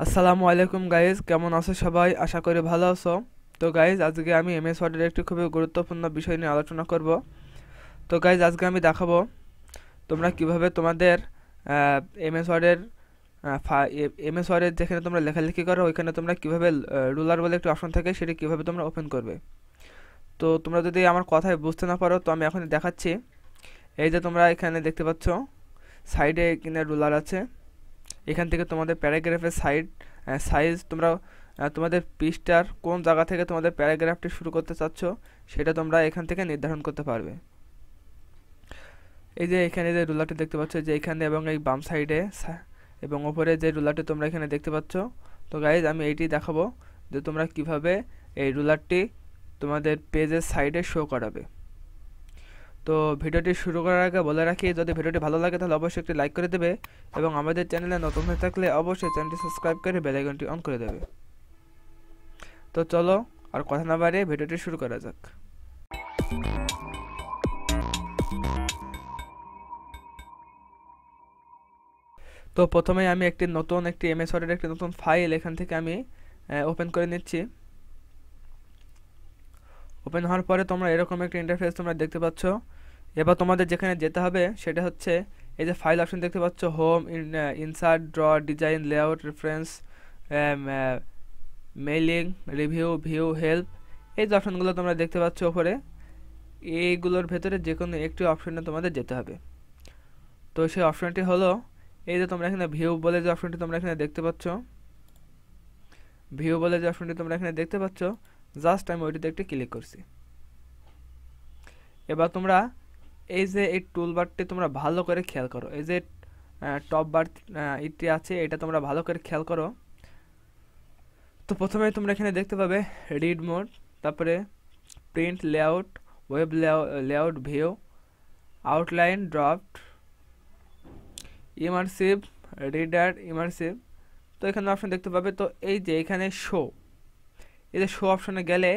আসসালামু আলাইকুম গাইজ, কেমন আছো সবাই? আশা করি ভালো আছো। তো গাইজ, আজকে আমি এমএস ওয়ার্ডের একটি খুবই গুরুত্বপূর্ণ বিষয় নিয়ে আলোচনা করব। তো গাইজ, আজকে আমি দেখাবো তোমরা কিভাবে তোমাদের এমএস ওয়ার্ডের এমএস ওয়ার্ডের যেখানে তোমরা লেখালেখি করো ওইখানে তোমরা কিভাবে রুলার বলে একটি অপশন থাকে সেটি কিভাবে তোমরা ওপেন করবে। তো তোমরা যদি আমার কথায় বুঝতে না পারো তো আমি এখন দেখাচ্ছি। এই যে তোমরা এখানে দেখতে পাচ্ছ সাইডে কিনে রুলার আছে। এখান থেকে তোমাদের প্যারাগ্রাফের সাইজ তোমরা তোমাদের পৃষ্ঠার কোন জায়গা থেকে তোমাদের প্যারাগ্রাফটি শুরু করতে চাচ্ছ সেটা তোমরা এখান থেকে নির্ধারণ করতে পারবে। এই যে এখানে যে রুলারটি দেখতে পাচ্ছ, যে এখানে এবং এই বাম সাইডে এবং ওপরে যে রুলারটি তোমরা এখানে দেখতে পাচ্ছ। তো গাইজ, আমি এইটি দেখাবো যে তোমরা কিভাবে এই রুলারটি তোমাদের পেজের সাইডে শো করাবে। তো ভিডিওটি শুরু করার আগে বলে রাখি, যদি ভিডিওটি ভালো লাগে তাহলে অবশ্যই একটি লাইক করে দেবে এবং আমাদের চ্যানেলে নতুন হয়ে থাকলে অবশ্যই চ্যানেলটি সাবস্ক্রাইব করে বেল আইকনটি অন করে দেবে। তো চলো আর কথা না বাড়িয়ে ভিডিওটি শুরু করা যাক। তো প্রথমেই আমি একটি এমএস ওয়ার্ডের একটি নতুন ফাইল এখান থেকে আমি ওপেন করে নিচ্ছি। ওপেন হওয়ার পরে তোমরা এরকম একটা ইন্টারফেস তোমরা দেখতে পাচ্ছ। এবার তোমাদের যেখানে যেতে হবে সেটা হচ্ছে এই যে ফাইল অপশন দেখতে পাচ্ছ, home, insert, draw, design, layout, reference, mailing, review, view, help. এই যে অপশনগুলো তোমরা দেখতে পাচ্ছ ওপরে, এইগুলোর ভেতরে যে কোনো একটি অপশনে তোমাদের যেতে হবে। তো সেই অপশনটি হলো এই যে তোমরা এখানে ভিউ বলে যে অপশনটি তোমরা এখানে দেখতে পাচ্ছ, ভিউ বলে যে অপশনটি তোমরা এখানে দেখতে পাচ্ছ, জাস্ট আমি ওইটিতে একটি ক্লিক করছি। এবার তোমরা এই যে এই টুলবারটি তোমরা ভালো করে খেয়াল করো, এই যে টপ বার এটি আছে, এটা তোমরা ভালো করে খেয়াল করো। তো প্রথমে তোমরা এখানে দেখতে পাবে রিড মোড, তারপরে print, layout, web layout, view, outline, draft, immersive, reader, immersive. তো এখানে অপশন দেখতে পাবে। তো এই যে এখানে শো, এই যে শো অপশনে গেলে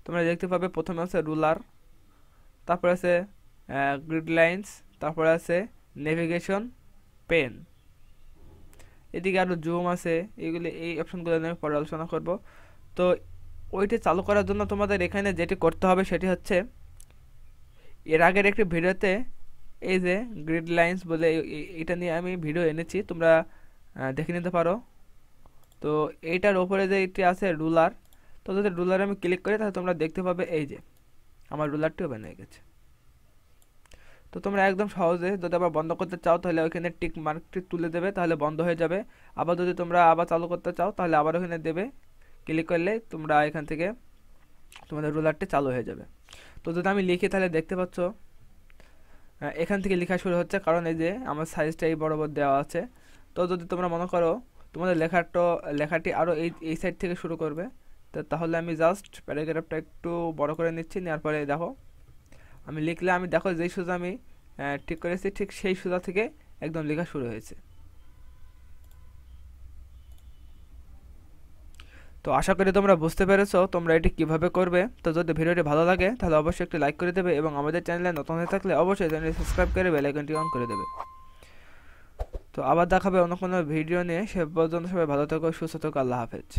তোমরা দেখতে পাবে প্রথমে আছে রুলার, তারপরে আছে গ্রিড লাইন্স, তারপরে আছে নেভিগেশন, পেন, এদিকে আরও জুম আছে। এই অপশনগুলো নিয়ে পরে আলোচনা করব। তো ওইটি চালু করার জন্য তোমাদের এখানে যেটি করতে হবে সেটি হচ্ছে, এর আগের একটি ভিডিওতে এই যে গ্রিড লাইন্স বলে এটা নিয়ে আমি ভিডিও এনেছি, তোমরা দেখে নিতে পারো। তো এইটার ওপরে যে এটি আছে রুলার, তো যদি রুলারে আমি ক্লিক করি তাহলে তোমরা দেখতে পাবে এই যে আমার রুলারটি ওপেন হয়ে গেছে। তো তোমরা একদম সহজে যদি আবার বন্ধ করতে চাও তাহলে ওইখানে টিক মার্কটি তুলে দেবে, তাহলে বন্ধ হয়ে যাবে। আবার যদি তোমরা আবার চালু করতে চাও তাহলে আবার ওখানে দেবে, ক্লিক করলে তোমরা এখান থেকে তোমাদের রুলারটি চালু হয়ে যাবে। তো যদি আমি লিখি তাহলে দেখতে পাচ্ছ এখান থেকে লেখা শুরু হচ্ছে, কারণ এই যে আমার সাইজটা এই বরাবর দেওয়া আছে। তো যদি তোমরা মনে করো তোমাদের লেখাটি আরও এই সাইড থেকে শুরু করবে, তো তাহলে আমি জাস্ট প্যারাগ্রাফটা একটু বড় করে নিচ্ছি। নেওয়ার পরে দেখো আমি লিখলে আমি দেখো যেই সোজা আমি ঠিক করেছি ঠিক সেই সোজা থেকে একদম লেখা শুরু হয়েছে। তো আশা করি তোমরা বুঝতে পেরেছো তোমরা এটি কিভাবে করবে। তো যদি ভিডিওটি ভালো লাগে তাহলে অবশ্যই একটি লাইক করে দেবে এবং আমাদের চ্যানেলে নতুন হয়ে থাকলে অবশ্যই চ্যানেলটি সাবস্ক্রাইব করে বেল আইকনটি অন করে দেবে। তো আবার দেখাবে অন্য কোনো ভিডিও নিয়ে, সে পর্যন্ত সবাই ভালো থাকো, সুস্থ থাকো, আল্লাহ হাফেজ।